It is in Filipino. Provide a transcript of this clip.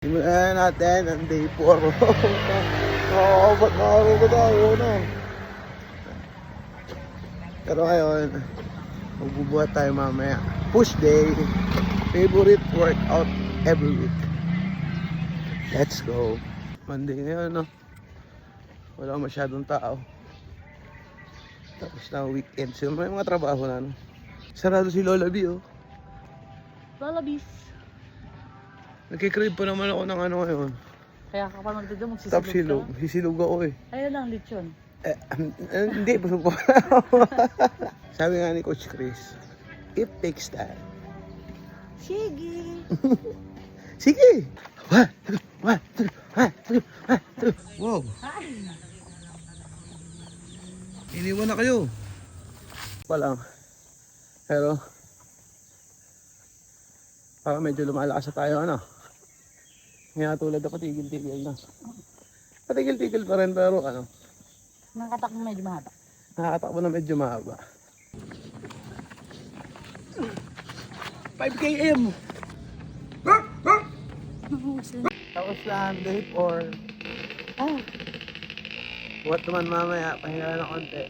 Simulan natin ang day 4. Ba't nakakabot ako na? Pero ngayon, magbubuhat tayo mamaya. Push day. Favorite workout every week. Let's go. Monday ngayon, no? Wala masyadong tao. Tapos na weekend. So, may mga trabaho na, no? Sarado si Lola B, oh. Lola Bis. Nagkikrave pa naman ako ng ano ngayon. Kaya ka pa magdito, Top magsisilog silog. ka. Sisilog ako eh. Ayun lang, lechon. Hindi, busog pa. Sabi nga ni Coach Chris, it takes time. Sige! Sige! One, two. Wow! Iniwan na kayo. Pa lang. Pero, parang medyo lumalakas na tayo, ano? Ngayon tulad na patigil-tigil na. Patigil-tigil pa rin, pero ano? Nakatak mo medyo mahaba. Nakakatakbo na medyo mahaba. 5 km! Tapos na, day 4. Buhat naman mamaya, pahinga na konti.